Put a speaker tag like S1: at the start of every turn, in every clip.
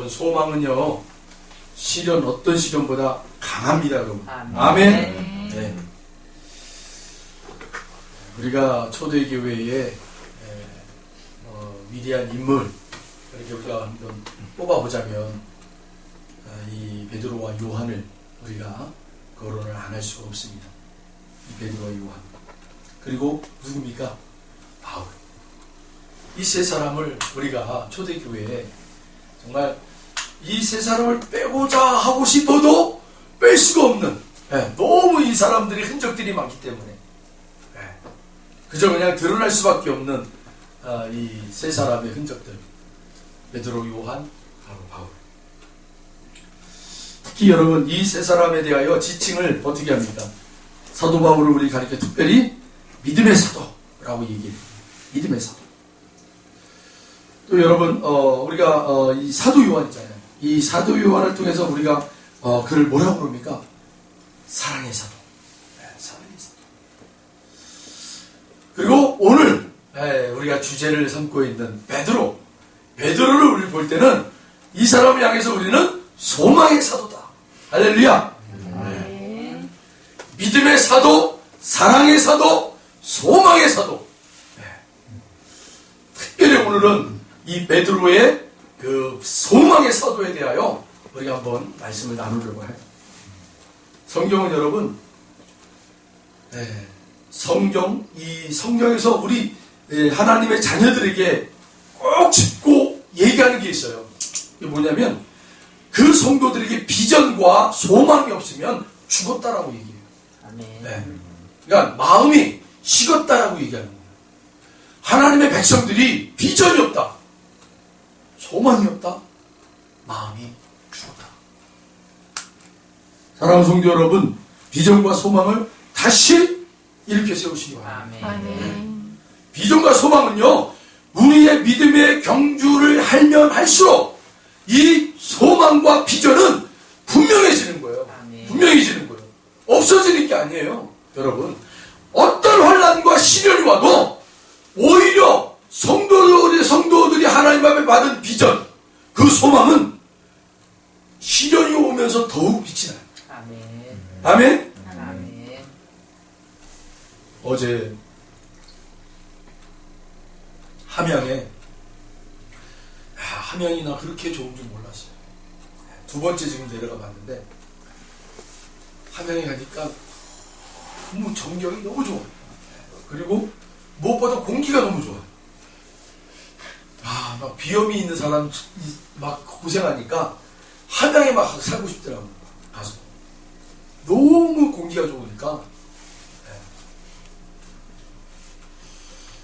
S1: 여러분, 소망은요, 시련, 어떤 시련보다 강합니다, 여러분.
S2: 아멘.
S1: 아멘. 네. 우리가 초대교회의 위대한 인물, 이렇게 우리가 한번 뽑아보자면, 이 베드로와 요한을 우리가 거론을 안 할 수가 없습니다. 이 베드로와 요한. 그리고 누굽니까? 바울. 이 세 사람을 우리가 초대교회에 정말 이 세 사람을 빼고자 하고 싶어도 뺄 수가 없는, 너무 이 사람들이 흔적들이 많기 때문에 그저 그냥 드러날 수밖에 없는 이 세 사람의 흔적들. 베드로, 요한, 바울. 특히 여러분, 이 세 사람에 대하여 지칭을 어떻게 합니까? 사도 바울을 우리 가리켜 특별히 믿음의 사도라고 얘기해요. 믿음의 사도. 또 여러분, 우리가 이 사도 요한 있잖아요. 이 사도 요한을 통해서 우리가 그를 뭐라고 부릅니까? 사랑의 사도. 사랑의 사도. 그리고 오늘 우리가 주제를 삼고 있는 베드로를 우리 볼 때는 이 사람을 향해서 우리는 소망의 사도다. 할렐루야. 믿음의 사도, 사랑의 사도, 소망의 사도. 특별히 오늘은 이 베드로의 그 소망의 사도에 대하여 우리가 한번 말씀을 나누려고 해요. 성경은 여러분, 이 성경에서 우리 하나님의 자녀들에게 꼭 짚고 얘기하는 게 있어요. 이게 뭐냐면, 그 성도들에게 비전과 소망이 없으면 죽었다라고 얘기해요.
S2: 아멘.
S1: 그러니까 마음이 식었다라고 얘기하는 거예요. 하나님의 백성들이 비전이 없다, 소망이 없다, 마음이 죽었다. 사랑하는 성도 여러분, 비전과 소망을 다시 일으켜 세우시기 바랍니다.
S2: 아멘.
S1: 비전과 소망은요, 우리의 믿음의 경주를 하면 할수록 이 소망과 비전은 분명해지는 거예요.
S2: 아멘.
S1: 분명해지는 거예요. 없어지는 게 아니에요. 여러분, 어떤 환난과 시련이 와도 오히려 성도들이 하나님 앞에 받은 비전, 그 소망은 시련이 오면서 더욱 빛이 나요.
S2: 아멘.
S1: 아멘?
S2: 아멘.
S1: 어제 함양이 나 그렇게 좋은 줄 몰랐어요. 두 번째 지금 내려가 봤는데, 함양에 가니까 너무 전경이 너무 좋아요. 그리고 무엇보다 공기가 너무 좋아요. 막 비염이 있는 사람 막 고생하니까 함양에 막 살고 싶더라고요. 가서 너무 공기가 좋으니까.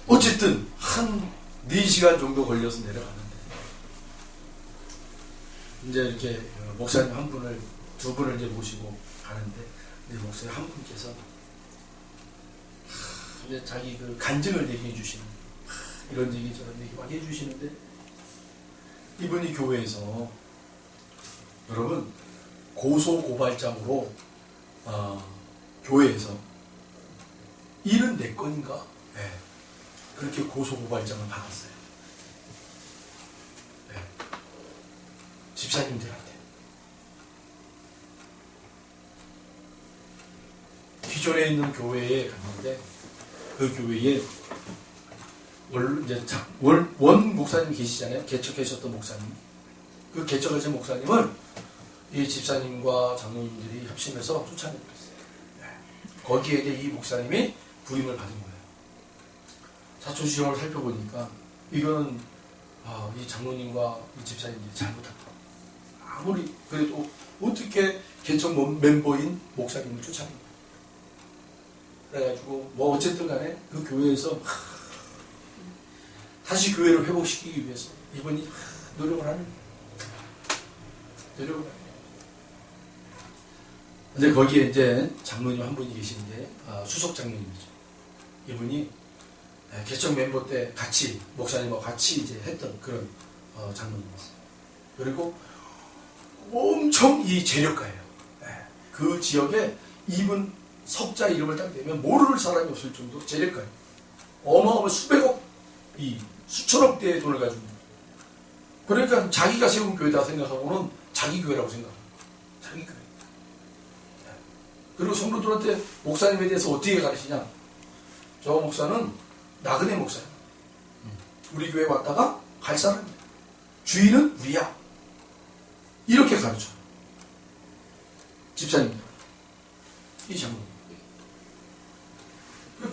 S1: 어쨌든 한 4시간 정도 걸려서 내려가는데, 이제 이렇게 목사님 두 분을 이제 모시고 가는데, 목사님 한 분께서 이제 자기 그 간증을 얘기해 주시는, 이런 얘기 저런 얘기 막 해주시는데, 이분이 교회에서 여러분 고소고발장으로 교회에서 74건인가? 그렇게 고소고발장을 받았어요. 집사님들한테. 기존에 있는 교회에 갔는데, 그 교회에 원 목사님 계시잖아요. 개척하셨던 목사님. 그 개척하신 목사님을 이 집사님과 장로님들이 협심해서 쫓아내버렸어요. 거기에 이제 이 목사님이 부임을 받은 거예요. 사초지종을 살펴보니까 이거는 이 장로님과 이 집사님들이 잘못한 거. 아무리 그래도 어떻게 개척 멤버인 목사님을 쫓아낸 거예요. 그래가지고 어쨌든 간에 그 교회에서 다시 교회를 회복시키기 위해서 이분이 노력을 하는 거예요. 근데 거기에 이제 장로님 한 분이 계시는데, 수석 장로님이죠. 이분이 개척 멤버 때 같이 목사님과 같이 이제 했던 그런 장로님이었어요. 그리고 엄청 이 재력가예요. 그 지역에 이분 석자 이름을 딱 대면 모르는 사람이 없을 정도로 재력가예요. 어마어마한 수백억, 수천억 대의 돈을 가지고, 그러니까 자기가 세운 교회다 생각하고는 자기 교회라고 생각합니다. 자기 교회. 그리고 성도들한테 목사님에 대해서 어떻게 가르치냐? 저 목사는 나그네 목사야. 우리 교회 왔다가 갈 사람이야. 주인은 우리야. 이렇게 가르쳐. 집사님들. 이 장로.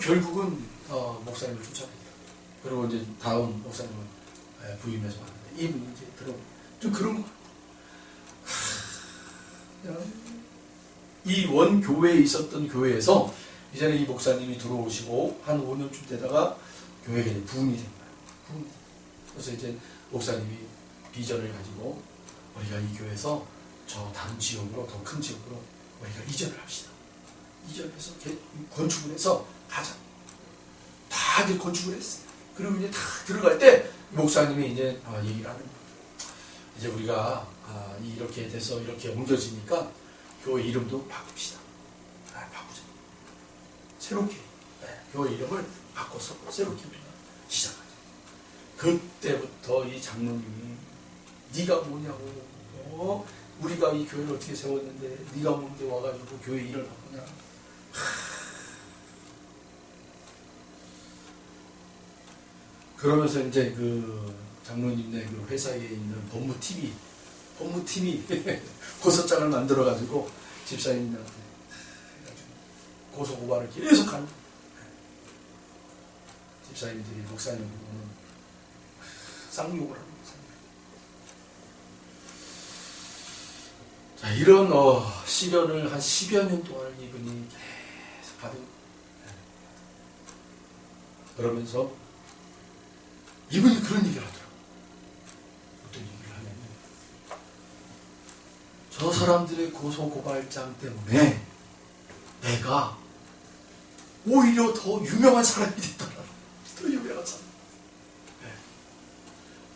S1: 결국은 목사님을 쫓아냅니다. 그리고 이제 다음 목사님은 부임해서 왔는데 이분이 이제 들어오고 좀 그런 거. 이 원 교회에 있었던 교회에서 이제는 이 목사님이 들어오시고 한 5년쯤 되다가 교회가 이제 부흥이 된 거예요. 그래서 이제 목사님이 비전을 가지고 우리가 이 교회에서 저 다른 지역으로 더 큰 지역으로 우리가 이전을 합시다. 이전해서 건축을 해서 가자. 다들 건축을 했어요. 그리고 이제 다 들어갈 때 목사님이 이제 얘기를 하는 거예요. 이제 우리가 이렇게 돼서 이렇게 옮겨지니까 교회 이름도 바꿉시다. 바꾸자. 새롭게 교회 이름을 바꿔서 새롭게 우리가 시작하자. 그때부터 이 장로님이 네가 뭐냐고 우리가 이 교회를 어떻게 세웠는데 네가 뭔데 와가지고 교회 일을 바꾸냐. 그러면서 이제 그 장로님네 그 회사에 있는 법무팀이 고소장을 만들어가지고 집사님들한테 고소고발을 계속 하는 집사님들이 목사님 보고는 쌍욕을 합니다. 자, 이런 시련을 한 10여 년 동안 이분이 계속 받은 그러면서 이분이 그런 얘기를 하더라고요. 어떤 얘기를 하냐면 저 사람들의 고소고발장 때문에 내가 오히려 더 유명한 사람이 됐더라. 더 유명한 사람.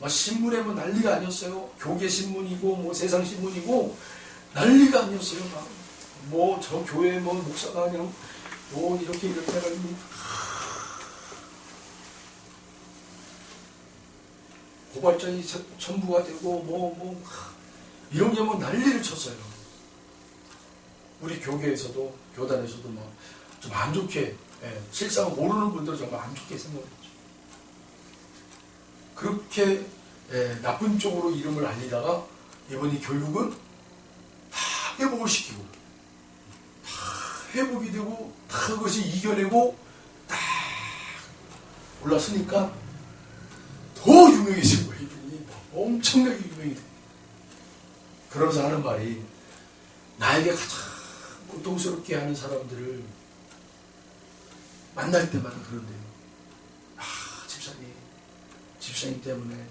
S1: 신문에 뭐 난리가 아니었어요. 교계 신문이고 뭐 세상 신문이고 난리가 아니었어요. 뭐 저 교회 뭐 목사가 아니라 뭐 이렇게 해가지고 고발장이 첨부가 되고 이런 게 뭐 난리를 쳤어요. 우리 교계에서도 교단에서도 뭐 좀 안 좋게 실상을 모르는 분들은 정말 안 좋게 생각했죠. 그렇게 나쁜 쪽으로 이름을 알리다가 이번이 결국은 다 회복을 시키고 다 회복이 되고 다 그것이 이겨내고 딱 올라서니까 더 유명해진 거예요. 이분이 엄청나게 유명이 돼요. 그러면서 하는 말이 나에게 가장 고통스럽게 하는 사람들을 만날 때마다 그런데요. 집사님 때문에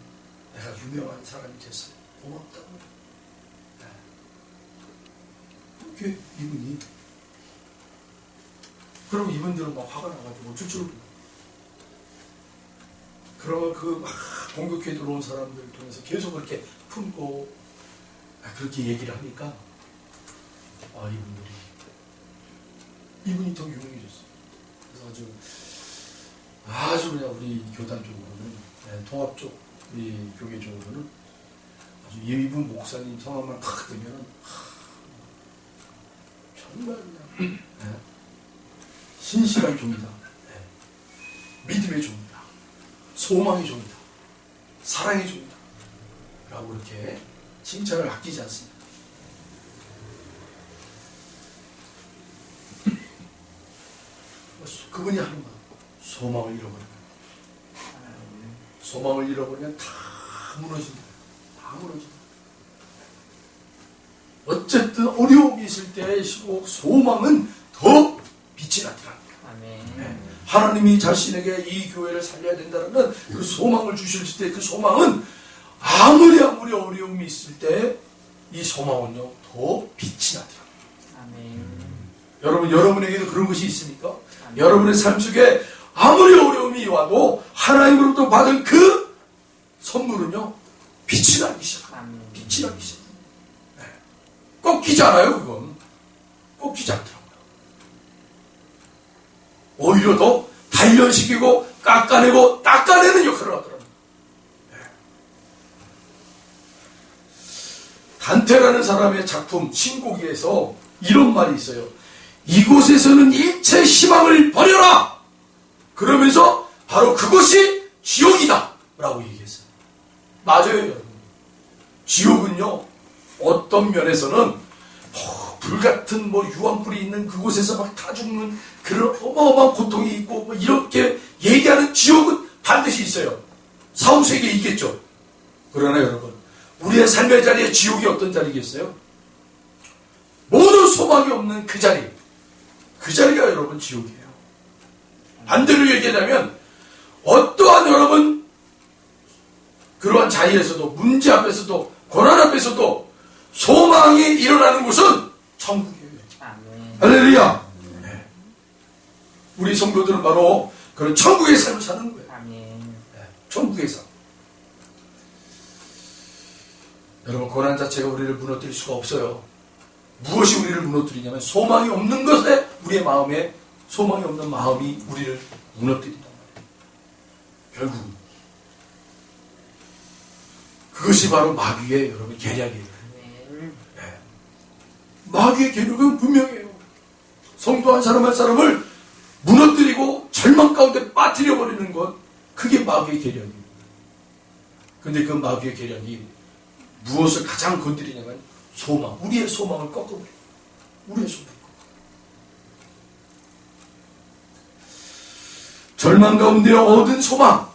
S1: 내가 유명한 사람이 됐어요. 고맙다고. 그렇게 이분이. 그럼 이분들은 막 화가 나가지고 쭈쭈를. 그러면 그 막 공격해 들어온 사람들 통해서 계속 그렇게 품고 그렇게 얘기를 하니까 이분이 더 유명해졌어요. 그래서 아주 그냥 우리 교단 쪽으로는 통합 쪽, 우리 교계 쪽으로는 아주 이분 목사님 성함만 탁 되면은 정말 그냥 신실한 종이다, 믿음의 종이다, 소망의 종이다, 사랑의 종이다 라고 이렇게 칭찬을 아끼지 않습니다. 그분이 하는 거 소망을 잃어버리면 소망을 잃어버리면 다 무너진다. 다 무너진다. 어쨌든 어려움이 있을 때일수록 소망은 더 빛이 나더라. 하나님이 자신에게 이 교회를 살려야 된다는 그 소망을 주실 때 그 소망은 아무리 어려움이 있을 때 이 소망은요 더 빛이 나더라. 여러분에게도 그런 것이 있습니까? 여러분의 삶 속에 아무리 어려움이 와도 하나님으로부터 받은 그 선물은요 빛이 나기 시작합니다. 빛이 나기 시작합니다. 꺾이지 않아요. 그건 꺾이지 않더라고요. 오히려 더 단련시키고 깎아내고 닦아내는 역할을 하더라고요. 단테라는 사람의 작품 신고기에서 이런 말이 있어요. 이곳에서는 일체 희망을 버려라! 그러면서 바로 그것이 지옥이다! 라고 얘기했어요. 맞아요, 여러분. 지옥은요, 어떤 면에서는 불같은 유황불이 있는 그곳에서 막 다 죽는 그런 어마어마한 고통이 있고 이렇게 얘기하는 지옥은 반드시 있어요. 사후세계에 있겠죠. 그러나 여러분, 우리의 삶의 자리에 지옥이 어떤 자리겠어요? 모든 소망이 없는 그 자리, 그 자리가 여러분 지옥이에요. 반대로 얘기하자면 어떠한 여러분 그러한 자리에서도, 문제 앞에서도, 고난 앞에서도 소망이 일어나는 곳은 천국이에요. 할렐루야. 네. 우리 성도들은 바로 그런 천국의 삶을 사는 거예요. 네. 천국의 삶. 여러분, 고난 자체가 우리를 무너뜨릴 수가 없어요. 무엇이 우리를 무너뜨리냐면 소망이 없는 것에, 우리의 마음에 소망이 없는 마음이 우리를 무너뜨린단 말이에요. 결국은 그것이 바로 마귀의 여러분 계략이에요. 네. 마귀의 계략은 분명해요. 성도 한 사람 한 사람을 무너뜨리고 절망 가운데 빠뜨려 버리는 것, 그게 마귀의 계략이에요. 근데 그 마귀의 계략이 무엇을 가장 건드리냐면 소망, 우리의 소망을 꺾어버려요. 우리의 소망을 꺾어버려요. 절망 가운데 얻은 소망,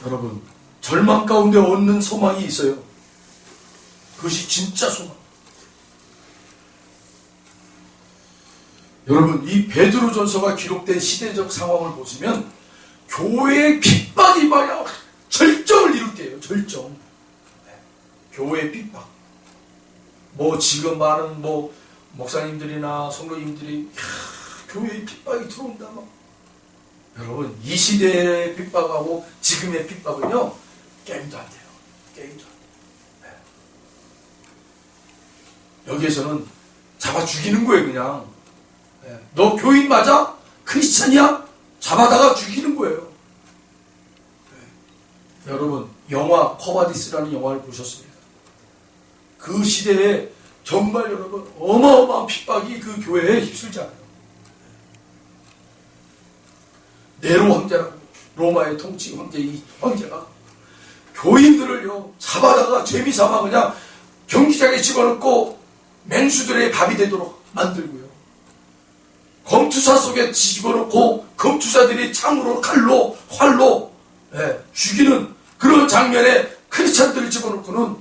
S1: 여러분, 절망 가운데 얻는 소망이 있어요. 그것이 진짜 소망. 여러분, 이 베드로전서가 기록된 시대적 상황을 보시면 교회의 핍박이 막 절정을 이룰 때예요. 절정. 네. 교회의 핍박. 지금 많은 목사님들이나 성도님들이 교회의 핍박이 들어온다 막. 여러분, 이 시대의 핍박하고 지금의 핍박은요, 게임도 안 돼요. 게임도 안 돼요. 네. 여기에서는 잡아 죽이는 거예요, 그냥. 네. 너 교인 맞아? 크리스찬이야? 잡아다가 죽이는 거예요. 네. 여러분, 영화 코바디스라는 영화를 보셨습니까? 그 시대에 정말 여러분 어마어마한 핍박이 그 교회에 휩쓸지 않아요. 네로 황제라고, 로마의 통치 황제, 이 황제가 교인들을요 잡아다가 재미삼아 그냥 경기장에 집어넣고 맹수들의 밥이 되도록 만들고요, 검투사 속에 집어넣고 검투사들이 창으로, 칼로, 활로 죽이는 그런 장면에 크리스찬들을 집어넣고는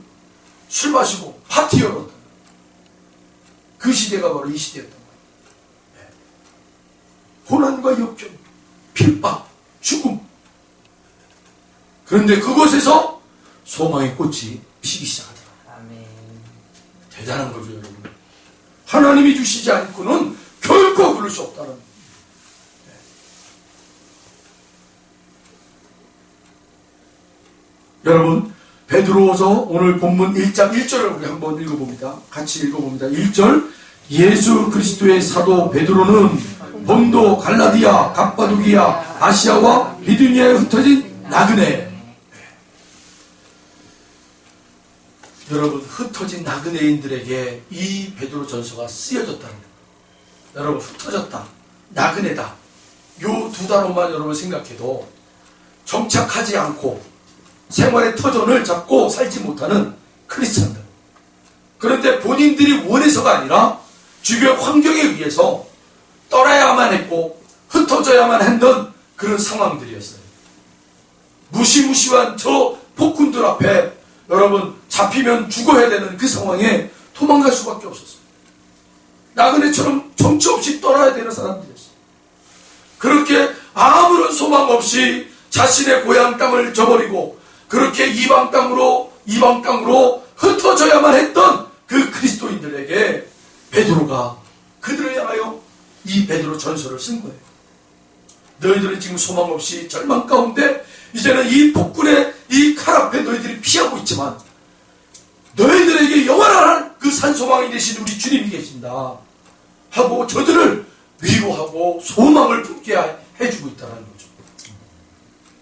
S1: 술 마시고 파티 열었다. 그 시대가 바로 이 시대였단 말이에요. 고난과 역경, 핍박, 죽음. 그런데 그곳에서 소망의 꽃이 피기 시작하더라. 아멘. 대단한 거죠, 여러분. 하나님이 주시지 않고는 결코 그럴 수 없다는 거예요. 여러분, 베드로후서 오늘 본문 1장 1절을 우리 한번 읽어봅니다. 같이 읽어봅니다. 1절, 예수 그리스도의 사도 베드로는 본도, 갈라디아, 갑바도기아, 아시아와 비두니아에 흩어진 나그네. 여러분, 흩어진 나그네인들에게 이 베드로 전서가 쓰여졌다는 거예요. 여러분, 흩어졌다, 나그네다, 요 두 단어만 여러분 생각해도 정착하지 않고 생활의 터전을 잡고 살지 못하는 크리스찬들. 그런데 본인들이 원해서가 아니라 주변 환경에 의해서 떠나야만 했고 흩어져야만 했던 그런 상황들이었어요. 무시무시한 저 폭군들 앞에 여러분 잡히면 죽어야 되는 그 상황에 도망갈 수밖에 없었어요. 나그네처럼 정처 없이 떠나야 되는 사람들이었어요. 그렇게 아무런 소망 없이 자신의 고향 땅을 저버리고 그렇게 이방 땅으로 흩어져야만 했던 그 그리스도인들에게 베드로가 그들을 향하여 이 베드로 전서를 쓴 거예요. 너희들은 지금 소망 없이 절망 가운데 이제는 이 폭군의 이 칼 앞에 너희들이 피하고 있지만 너희들에게 영원한 그 산소망이 되신 우리 주님이 계신다 하고 저들을 위로하고 소망을 품게 해주고 있다는 거죠.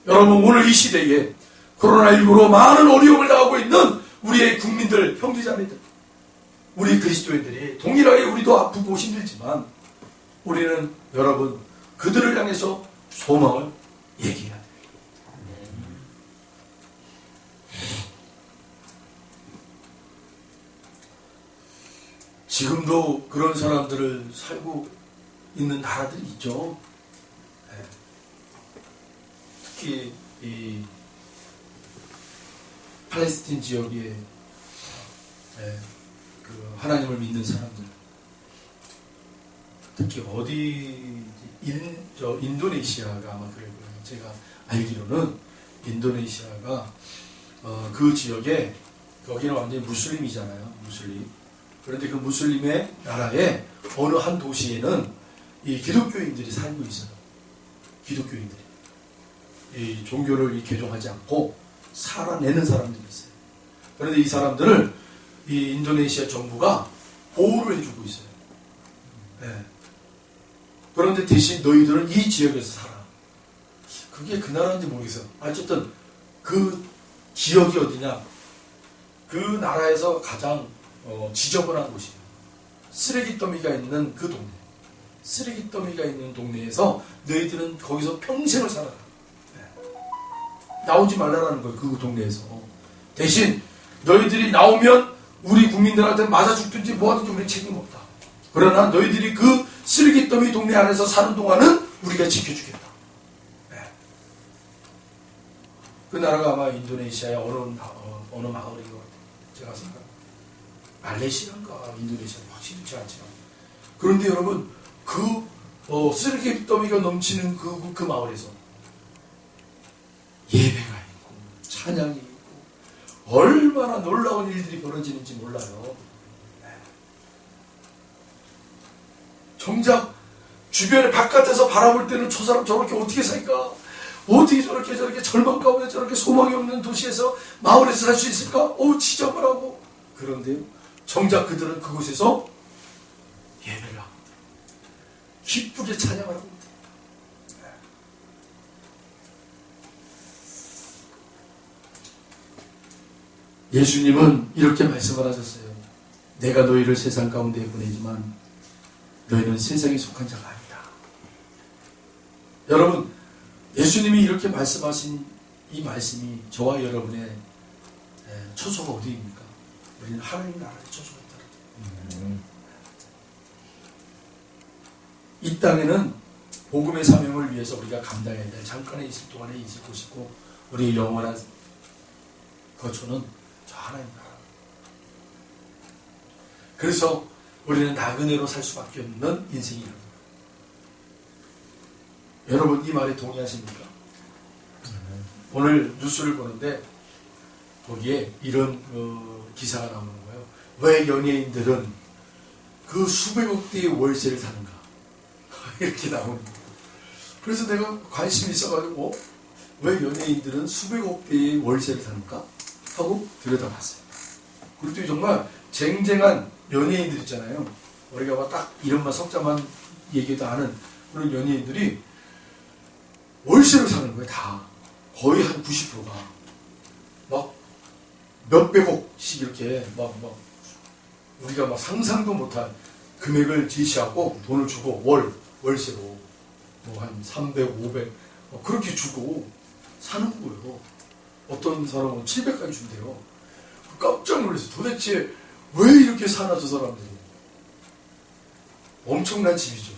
S1: 여러분, 오늘 이 시대에 코로나19로 많은 어려움을 당하고 있는 우리의 국민들, 형제자매들, 우리 그리스도인들이 동일하게 우리도 아프고 힘들지만 우리는 여러분 그들을 향해서 소망을 얘기해야 돼요. 지금도 그런 사람들을 살고 있는 나라들이 있죠. 특히 이 팔레스틴 지역에 그 하나님을 믿는 사람들, 특히 어디 인도네시아가 아마 그럴 거예요. 제가 알기로는 인도네시아가 그 지역에 거기는 완전히 무슬림이잖아요. 무슬림. 그런데 그 무슬림의 나라에 어느 한 도시에는 이 기독교인들이 살고 있어요. 기독교인들이 이 종교를 개종하지 않고 살아내는 사람들이 있어요. 그런데 이 사람들을 이 인도네시아 정부가 보호를 해주고 있어요. 네. 그런데 대신 너희들은 이 지역에서 살아. 그게 그 나라인지 모르겠어요. 어쨌든 그 지역이 어디냐? 그 나라에서 가장 지저분한 곳이에요. 쓰레기 더미가 있는 그 동네. 쓰레기 더미가 있는 동네에서 너희들은 거기서 평생을 살아라. 네. 나오지 말라라는 거예요. 그 동네에서. 대신 너희들이 나오면 우리 국민들한테 맞아 죽든지 뭐하든지 우리 책임 없다. 그러나 너희들이 그 쓰레기 더미 동네 안에서 사는 동안은 우리가 지켜주겠다. 네. 그 나라가 아마 인도네시아의 어느 마을인 것 같아요. 제가 생각합니다. 말레이시아인가 인도네시아는 확실히 그렇지 않지만. 그런데 여러분 그 쓰레기 더미가 넘치는 그 마을에서 예배가 있고 찬양이 있고 얼마나 놀라운 일들이 벌어지는지 몰라요. 정작 주변에 바깥에서 바라볼 때는 저 사람 저렇게 어떻게 살까? 어떻게 저렇게 절망 가운데 저렇게 소망이 없는 도시에서 마을에서 살 수 있을까? 지저분하고. 그런데요, 정작 그들은 그곳에서 예배를 하고 기쁘게 찬양을 하고 있대요. 예수님은 이렇게 말씀을 하셨어요. 내가 너희를 세상 가운데 보내지만 너희는 세상에 속한 자가 아니다. 여러분, 예수님이 이렇게 말씀하신 이 말씀이 저와 여러분의 처소가 어디입니까? 우리는 하나님 나라의 처소가 있다. 이 땅에는 복음의 사명을 위해서 우리가 감당해야 될 잠깐의 있을 동안에 있을 것이고 우리의 영원한 거처는 저 하나님 나라. 그래서 우리는 나그네로 살 수밖에 없는 인생이라는 거예요. 여러분 이 말에 동의하십니까? 오늘 뉴스를 보는데 거기에 이런 기사가 나오는 거예요. 왜 연예인들은 그 수백억 대의 월세를 사는가? 이렇게 나오는 거예요. 그래서 내가 관심이 있어가지고 왜 연예인들은 수백억 대의 월세를 사는가? 하고 들여다봤어요. 그랬더니 정말 쟁쟁한 연예인들 있잖아요. 우리가 막 딱 이름만 석자만 얘기도 하는 그런 연예인들이 월세를 사는 거예요. 다. 거의 한 90%가. 막 몇백억씩 이렇게 막 우리가 막 상상도 못한 금액을 제시하고 돈을 주고 월세로 뭐 한 300, 500 그렇게 주고 사는 거예요. 어떤 사람은 700까지 준대요. 깜짝 놀랐어요. 도대체 왜 이렇게 사나 저 사람들이. 엄청난 집이죠.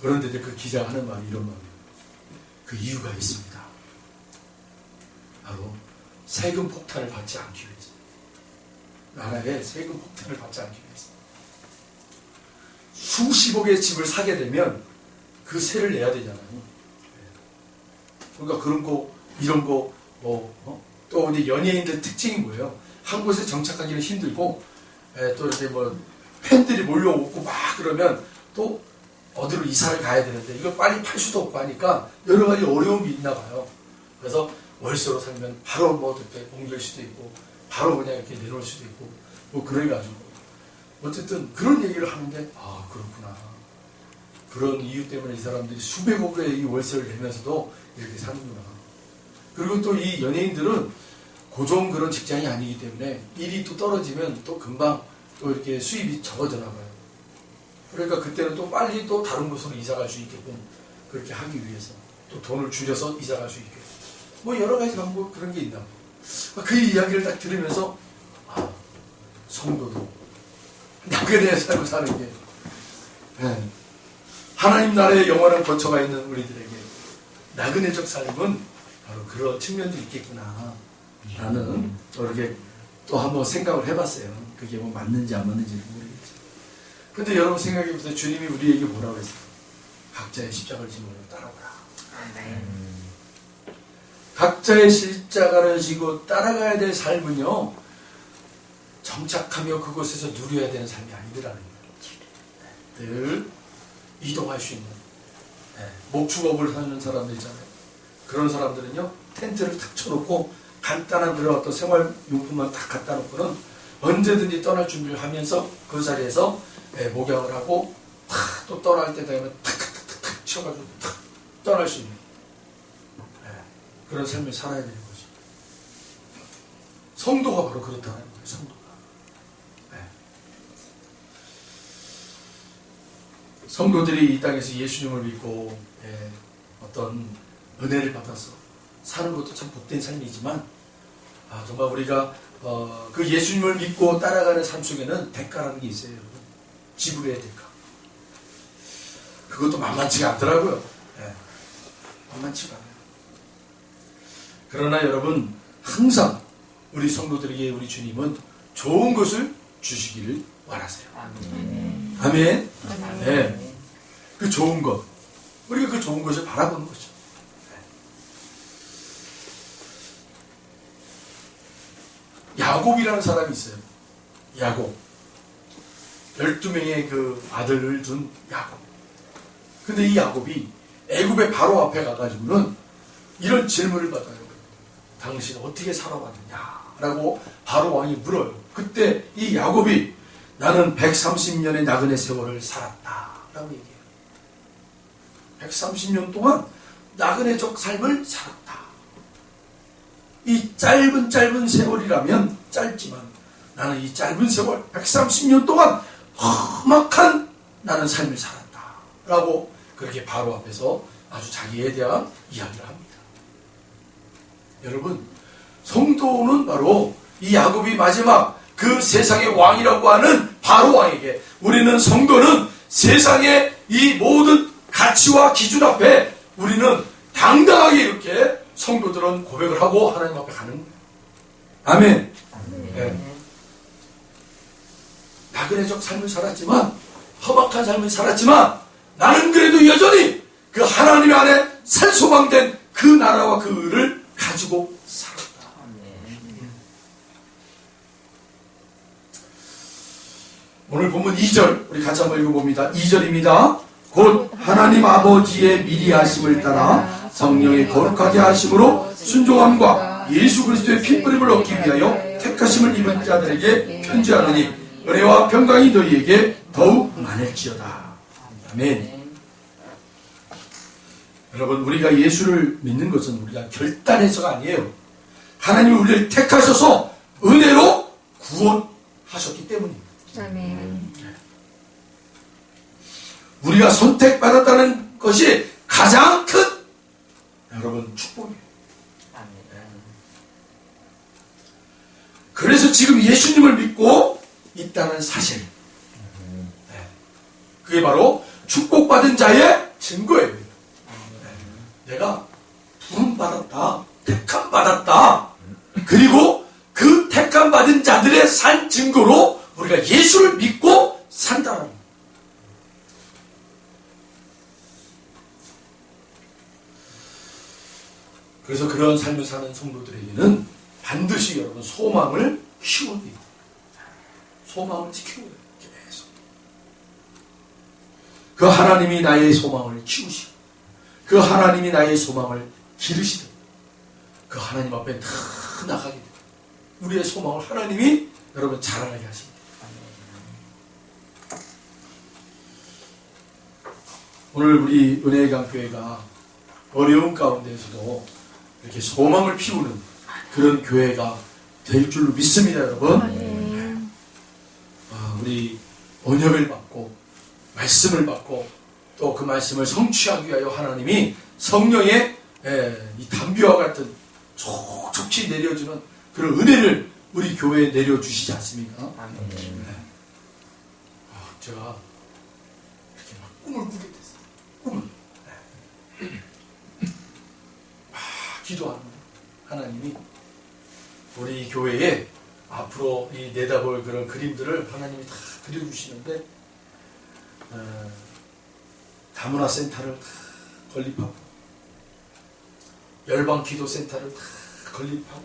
S1: 그런데 그 기자가 하는 말이 이런 말이에요. 그 이유가 있습니다. 바로 세금 폭탄을 받지 않기 위해서. 나라에 세금 폭탄을 받지 않기 위해서. 수십억의 집을 사게 되면 그 세를 내야 되잖아요. 그러니까 그런 거, 이런 거, 또 이제 연예인들 특징이 뭐예요? 한 곳에 정착하기는 힘들고, 또 이렇게 뭐 팬들이 몰려오고 막 그러면 또 어디로 이사를 가야 되는데 이걸 빨리 팔 수도 없고 하니까 여러 가지 어려움이 있나 봐요. 그래서 월세로 살면 바로 뭐 이렇게 옮길 수도 있고, 바로 그냥 이렇게 내놓을 수도 있고, 뭐 그래가지고 어쨌든 그런 얘기를 하는데 그렇구나. 그런 이유 때문에 이 사람들이 수백억의 이 월세를 내면서도 이렇게 사는구나. 그리고 또 이 연예인들은 고정 그런 직장이 아니기 때문에 일이 또 떨어지면 또 금방 또 이렇게 수입이 적어지나 봐요. 그러니까 그때는 또 빨리 또 다른 곳으로 이사 갈 수 있게끔 그렇게 하기 위해서 또 돈을 줄여서 이사 갈 수 있게 뭐 여러 가지 방법 그런 게 있나 봐. 그 이야기를 딱 들으면서 성도도 나그네의 삶을 사는 게 하나님 나라의 영원한 거처가 있는 우리들에게 나그네적 삶은 바로 그런 측면도 있겠구나 라는 이렇게 또 한번 생각을 해봤어요. 그게 뭐 맞는지 안 맞는지는 모르겠죠. 근데 여러분 생각해보세요. 주님이 우리에게 뭐라고 했어요? 각자의 십자가를 지고 따라오라. 각자의 십자가를 지고 따라가야 될 삶은요, 정착하며 그곳에서 누려야 되는 삶이 아니더라는 거예요. 늘 이동할 수 있는 목축업을 하는 사람들 있잖아요. 그런 사람들은요, 텐트를 탁 쳐놓고 간단한 그런 어떤 생활용품만 딱 갖다 놓고는 언제든지 떠날 준비를 하면서 그 자리에서 목양을 하고 또 떠날 때 되면 탁탁탁탁 쳐가지고 탁 떠날 수 있는 그런 삶을 살아야 되는 거죠. 성도가 바로 그렇다는 거예요. 성도가. 성도들이 이 땅에서 예수님을 믿고 어떤 은혜를 받아서 사는 것도 참 복된 삶이지만 정말 우리가 그 예수님을 믿고 따라가는 삶 속에는 대가라는 게 있어요. 지불해야 대가. 그것도 만만치가 않더라고요. 만만치가 않아요. 그러나 여러분 항상 우리 성도들에게 우리 주님은 좋은 것을 주시기를 원하세요.
S2: 아멘.
S1: 아멘. 네. 그 좋은 것, 우리가 그 좋은 것을 바라보는 거죠. 야곱이라는 사람이 있어요. 야곱. 12명의 그 아들을 둔 야곱. 근데 이 야곱이 애굽의 바로 앞에 가가지고는 이런 질문을 받아요. 당신 어떻게 살아왔느냐? 라고 바로 왕이 물어요. 그때 이 야곱이 나는 130년의 나그네 세월을 살았다. 라고 얘기해요. 130년 동안 나그네적 삶을 살았다. 이 짧은 세월이라면 짧지만 나는 이 짧은 세월 130년 동안 험악한 나는 삶을 살았다. 라고 그렇게 바로 앞에서 아주 자기에 대한 이야기를 합니다. 여러분, 성도는 바로 이 야곱이 마지막 그 세상의 왕이라고 하는 바로 왕에게, 우리는 성도는 세상의 이 모든 가치와 기준 앞에 우리는 당당하게 이렇게 성도들은 고백을 하고 하나님 앞에 가는 거예요. 아멘. 네. 나그네적 삶을 살았지만, 험악한 삶을 살았지만 나는 그래도 여전히 그 하나님 안에 살소망된 그 나라와 그 의를 가지고 살았다. 오늘 본문 2절 우리 같이 한번 읽어봅니다. 2절입니다. 곧 하나님 아버지의 미리 하심을 따라 성령의 거룩하게 하심으로 순종함과 예수 그리스도의 핏부림을 얻기 위하여 택하심을 입은 자들에게 편지하노니 은혜와 평강이 너희에게 더욱 많을지어다. 아멘. 여러분, 우리가 예수를 믿는 것은 우리가 결단해서가 아니에요. 하나님이 우리를 택하셔서 은혜로 구원하셨기 때문입니다.
S2: 아멘.
S1: 우리가 선택받았다는 것이 가장 큰 여러분 축복이에요.
S2: 아멘.
S1: 그래서 지금 예수님을 믿고 있다는 사실, 그게 바로 축복받은 자의 증거예요. 내가 부름받았다, 택함받았다, 그리고 그 택함받은 자들의 산 증거로 우리가 예수를 믿고 산다는 거예요. 그래서 그런 삶을 사는 성도들에게는 반드시 여러분 소망을 키워야 돼요. 소망을 지키고 계속. 그 하나님이 나의 소망을 키우시고 그 하나님이 나의 소망을 기르시듯 그 하나님 앞에 다 나가게 돼요. 우리의 소망을 하나님이 여러분 자라나게 하십니다. 오늘 우리 은혜의 강교회가 어려운 가운데에서도 이렇게 소망을 피우는 그런 교회가 될 줄로 믿습니다, 여러분. 우리 언약을 받고 말씀을 받고 또 그 말씀을 성취하기 위하여 하나님이 성령의 이 담비와 같은 촉촉히 내려주는 그런 은혜를 우리 교회에 내려주시지 않습니까?
S2: 아멘.
S1: 제가 이렇게 막 꿈을 꾸게 됐어요. 꿈을. 기도하는데 하나님이 우리 교회에 앞으로 이 내다볼 그런 그림들을 하나님이 다 그려주시는데 다문화 센터를 다 건립하고 열방 기도 센터를 다 건립하고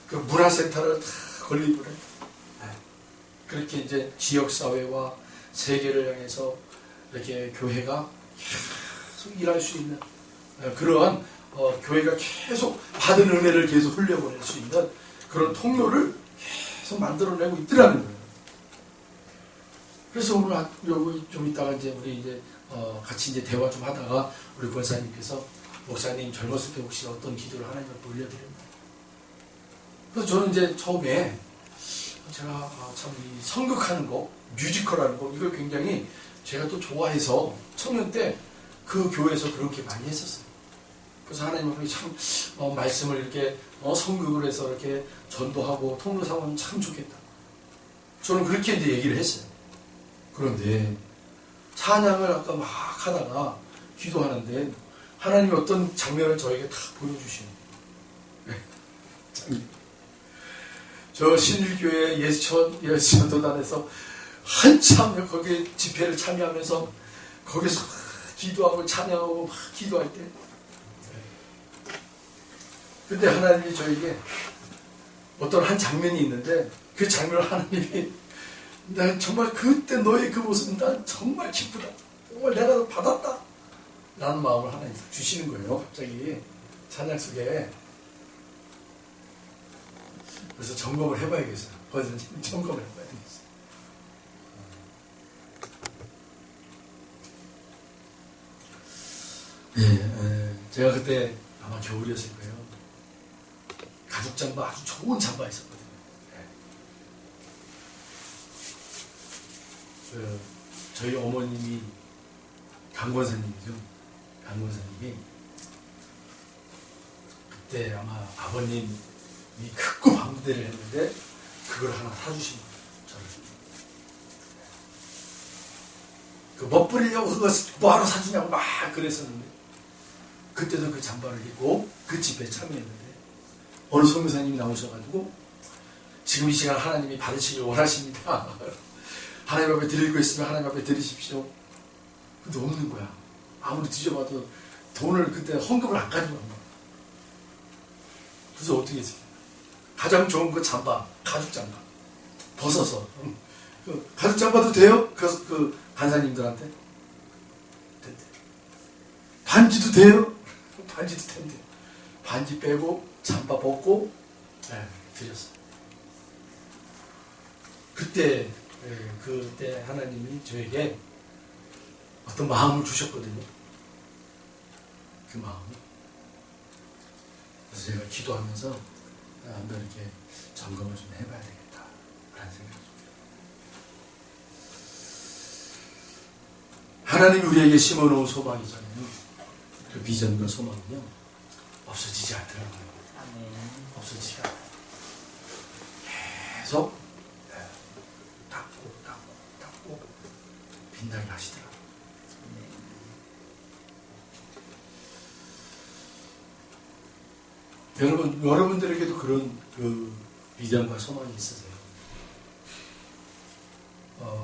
S1: 그 문화 센터를 다 건립을 해요. 그렇게 이제 지역 사회와 세계를 향해서 이렇게 교회가 계속 일할 수 있는 그러한 교회가 계속 받은 은혜를 계속 흘려보낼 수 있는 그런 통로를 계속 만들어내고 있더라는 거예요. 그래서 오늘 여기 좀 이따가 이제 우리 이제 같이 이제 대화 좀 하다가 우리 권사님께서 목사님 젊었을 때 혹시 어떤 기도를 하나님 앞에 올려드렸나요? 그래서 저는 이제 처음에 제가 참 이 성극하는 거, 뮤지컬하는 거 이걸 굉장히 제가 또 좋아해서 청년 때 그 교회에서 그렇게 많이 했었어요. 그래서 하나님 앞에 참 말씀을 이렇게 성극을 해서 이렇게 전도하고 통로 삼으면 참 좋겠다. 저는 그렇게 이제 얘기를 했어요. 그런데 찬양을 아까 막 하다가 기도하는데 하나님이 어떤 장면을 저에게 다 보여주시는 거예요. 저 신일교회 예수전도단에서 한참 거기에 집회를 참여하면서 거기서 기도하고 찬양하고 막 기도할 때 근데 하나님이 저에게 어떤 한 장면이 있는데 그 장면을 하나님이 난 정말 그때 너의 그 모습은 난 정말 기쁘다. 정말 내가 받았다. 라는 마음을 하나님 주시는 거예요. 갑자기 찬양 속에. 그래서 점검을 해봐야겠어요. 거기서 점검을 해봐야 되겠어요. 제가 그때 아마 겨울이었을 거예요. 가죽 잠바 아주 좋은 잠바 있었거든요. 저희 어머님이 강권사님이죠. 강권사님이 그때 아마 아버님이 크고 방대를 했는데 그걸 하나 사주신 거예요. 저를. 그 멋부리려고 그거 뭐하러 사주냐고 막 그랬었는데 그때도 그 잠바를 입고 그 집회에 참여했는데 어느 선교사님이 나오셔가지고 지금 이 시간 하나님이 받으시길 원하십니다. 하나님 앞에 드리고 있으면 하나님 앞에 드리십시오. 근데 없는 거야. 아무리 뒤져봐도 돈을 그때 헌금을 안 가지고 간 거야. 그래서 어떻게 했어요? 가장 좋은 그 잠바, 가죽 잠바 벗어서 그 가죽 잠바도 돼요? 그 간사님들한테 됐대. 반지도 돼요? 반지도 된대. 반지 빼고 잠바 벗고 드렸어요. 그때 하나님이 저에게 어떤 마음을 주셨거든요. 그 마음을. 그래서 제가 기도하면서 한번 이렇게 점검을 좀 해봐야 되겠다 라는 생각이 듭니다. 하나님이 우리에게 심어놓은 소망이잖아요. 그 비전과 소망은요 없어지지 않더라고요. 없어지지 않아요. 계속 닦고 빛나게 하시더라고요. 여러분들에게도 그런 그 비전과 소망이 있으세요?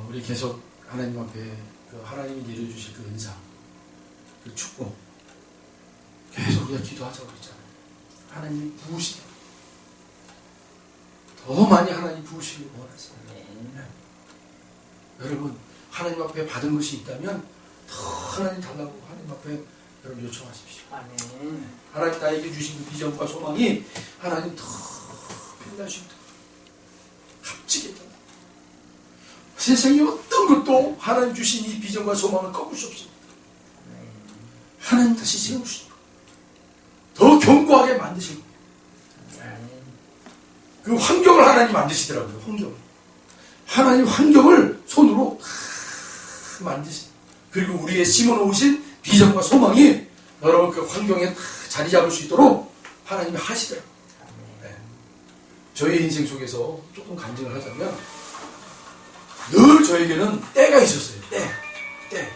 S1: 우리 계속 하나님 앞에 그 하나님이 내려주실 그 은사, 그 축복 계속 우리가 기도하자고 그랬잖아요. 하나님이 부으시다. 더 많이 하나님 부으시길 원하세요. 여러분 하나님 앞에 받은 것이 있다면 더 하나님 달라고 하나님 앞에 여러분 요청하십시오.
S2: 아멘.
S1: 하나님 나에게 주신 그 비전과 소망이 하나님 더 빛날 수 있도록 값지겠다. 세상의 어떤 것도 하나님 주신 이 비전과 소망을 꺾을 수 없습니다. 하나님 다시 세우시고 더 견고하게 만드시고 그 환경을 하나님 만드시더라고요. 환경을. 하나님 환경을 손으로 만드신, 그리고 우리의 심어놓으신 비전과 소망이 여러분 그 환경에 자리 잡을 수 있도록 하나님이 하시더라고요. 네. 저의 인생 속에서 조금 간증을 하자면 늘 저에게는 때가 있었어요. 때. 네.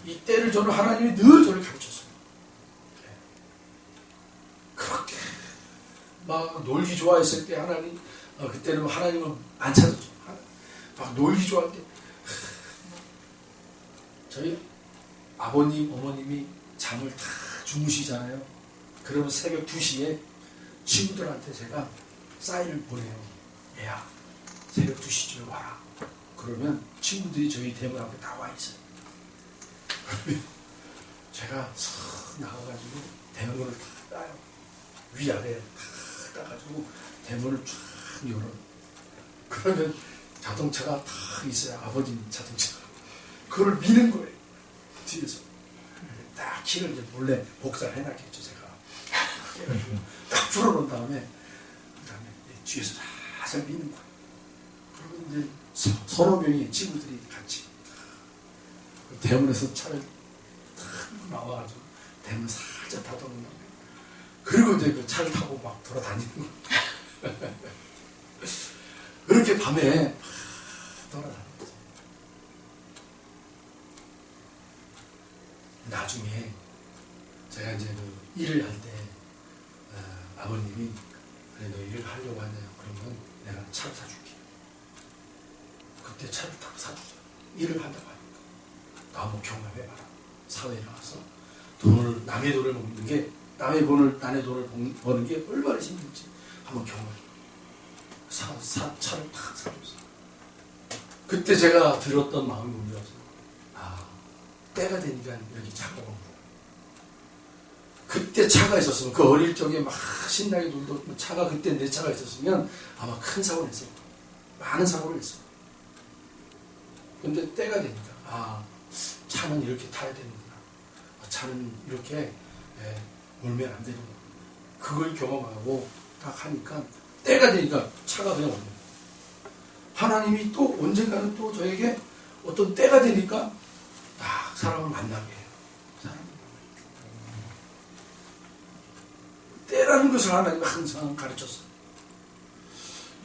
S1: 이 때를 저는 하나님이 늘 저를 가르쳤어요. 네. 그렇게 막 놀기 좋아했을 때 하나님, 그때는 하나님은 안 찾았죠. 막 놀기 좋아할 때 저희 아버님, 어머님이 잠을 다 주무시잖아요. 그러면 새벽 2시에 친구들한테 제가 사인을 보내요. 얘야, 새벽 2시쯤에 와라. 그러면 친구들이 저희 대문 앞에 다 와 있어요. 제가 싹 나가가지고 대문을 다 따요. 위아래 다 따가지고 대문을 쫙 열어요. 그러면 자동차가 다 있어요. 아버님 자동차가. 그걸 미는 거예요. 뒤에서. 딱 키를 이제 몰래 복사를 해놨겠죠, 제가. 그래가지고 딱 풀어놓은 다음에, 뒤에서 살살 미는 거예요. 그러면 이제 서너 명의 친구들이 같이 대문에서 차를 탁 나와가지고 대문 살짝 닫아놓은 다음에, 그리고 이제 그 차를 타고 막 돌아다니는 거예요. 그렇게 밤에 돌아다니는 거죠. 나중에 제가 이제 그 일을 할 때 아버님이 그래 너 일을 하려고 하냐 그러면 내가 차를 사줄게. 그때 차를 딱 사주죠. 일을 한다고 하니까 너 한번 경험해봐라. 사회에 나와서 돈을 남의 돈을 먹는 게 남의 돈을 버는 게 얼마나 힘든지 한번 경험해. 차를 딱 사줬어. 그때 제가 들었던 마음이 뭐냐서 때가 되니까 이렇게 차가 오는 거야. 그때 차가 있었으면 그 어릴 적에 막 신나게 놀던 차가 그때 내 차가 있었으면 아마 큰 사고를 냈을 거야. 많은 사고를 냈을 거야. 근데 때가 되니까 차는 이렇게 타야 되는구나. 차는 이렇게 몰면 안 되는구나. 그걸 경험하고 딱 하니까 때가 되니까 차가 그냥 오는 거야. 하나님이 또 언젠가는 또 저에게 어떤 때가 되니까 딱 사람을 만나게 해요. 때라는 것을 하나님이 항상 가르쳤어요.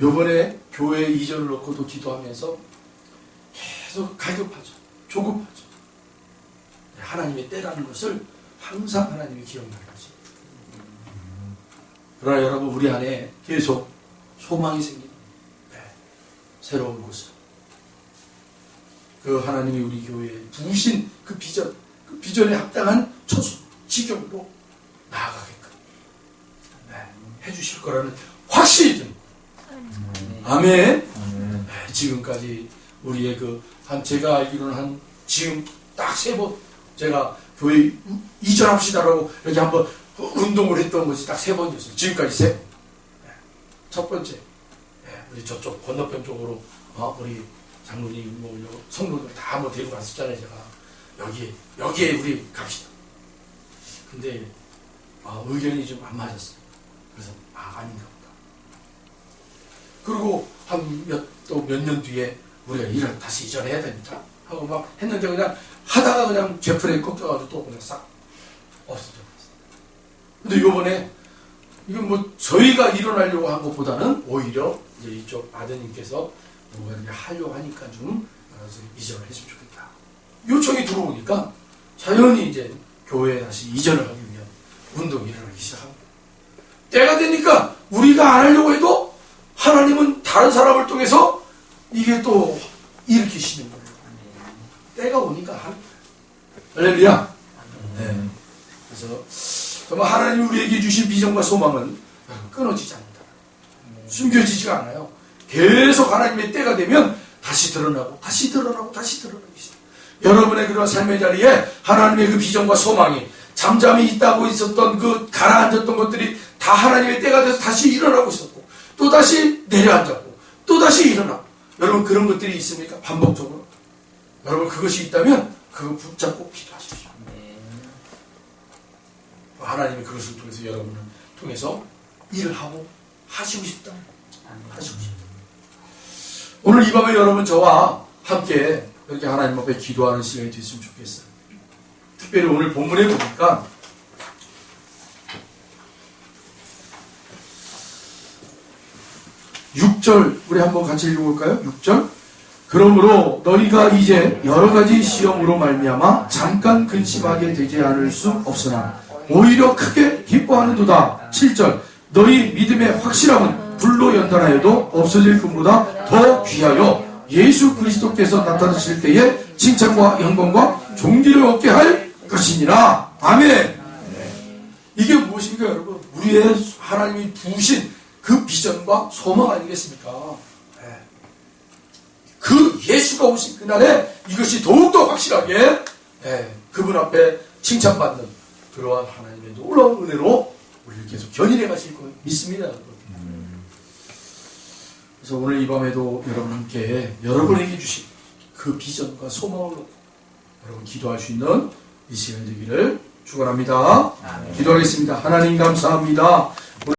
S1: 요번에 교회 이전을 놓고도 기도하면서 계속 갈급하죠. 조급하죠. 하나님의 때라는 것을 항상 하나님이 기억나게 하시죠. 그러나 여러분 우리 안에 계속 소망이 생깁니다. 새로운 곳을. 그 하나님이 우리 교회에 부으신 그 비전에 합당한 처소, 지경으로 나아가게끔 해주실 거라는 확신이 듭니다. 아멘. 지금까지 우리의 제가 알기로는 지금 딱 3번 제가 교회 이전합시다라고 이렇게 한번 운동을 했던 것이 딱 3번이었어요. 지금까지 첫 번째, 우리 저쪽 건너편 쪽으로 우리 장로님, 성도들 다 한번 데리고 갔었잖아요, 제가. 여기에 우리 갑시다. 근데, 의견이 좀 안 맞았어요. 그래서, 아닌가 보다. 그리고 또 몇 년 뒤에 우리가 일을 다시 이전해야 됩니다. 하고 막 했는데 그냥 하다가 그냥 제프레이 꺾여가지고 또 그냥 싹 없어져 버렸어요. 근데 요번에, 이건 뭐 저희가 일어나려고 한 것보다는 오히려 이제 이쪽 아드님께서 뭔가 이렇게 하려고 하니까 좀 이전을 했으면 좋겠다. 요청이 들어오니까 자연히 이제 교회에 다시 이전을 하기 위한 운동이 일어나기 시작합니다. 때가 되니까 우리가 안 하려고 해도 하나님은 다른 사람을 통해서 이게 또 일으키시는 거예요. 때가 오니까 할렐루야. 네. 그래서 정말 하나님이 우리에게 주신 비전과 소망은 끊어지지 않는다. 숨겨지지가 않아요. 계속 하나님의 때가 되면 다시 드러나고 다시 드러나고 다시 드러나기 시작. 여러분의 그런 삶의 자리에 하나님의 그 비전과 소망이 잠잠히 있다고 있었던 그 가라앉았던 것들이 다 하나님의 때가 돼서 다시 일어나고 있었고 또 다시 내려앉았고 또 다시 일어나고. 여러분 그런 것들이 있습니까? 반복적으로. 여러분 그것이 있다면 그거 붙잡고 기도하십시오. 하나님이 그것을 통해서 여러분을 통해서 일을 하고 하시고 싶다. 하시고 싶다. 오늘 이 밤에 여러분 저와 함께 이렇게 하나님 앞에 기도하는 시간이 됐으면 좋겠어요. 특별히 오늘 본문에 보니까 (6절) 우리 한번 같이 읽어볼까요? 6절. 그러므로 너희가 이제 여러 가지 시험으로 말미암아 잠깐 근심하게 되지 않을 수 없으나 오히려 크게 기뻐하는도다. 7절. 너희 믿음의 확실함은 불로 연단하여도 없어질 것보다 더 귀하여 예수 그리스도께서 나타나실 때에 칭찬과 영광과 존귀를 얻게 할 것이니라. 아멘. 이게 무엇입니까 여러분? 우리의 하나님이 부으신 그 비전과 소망 아니겠습니까? 그 예수가 오신 그날에 이것이 더욱더 확실하게 그분 앞에 칭찬받는 그러한 하나님의 놀라운 은혜로 우리를 계속 견인해 가실 거 믿습니다. 그래서 오늘 이 밤에도 여러분 함께 여러분에게 주신 그 비전과 소망을 놓고 여러분 기도할 수 있는 이 시간 되기를 축원합니다. 기도하겠습니다. 하나님 감사합니다.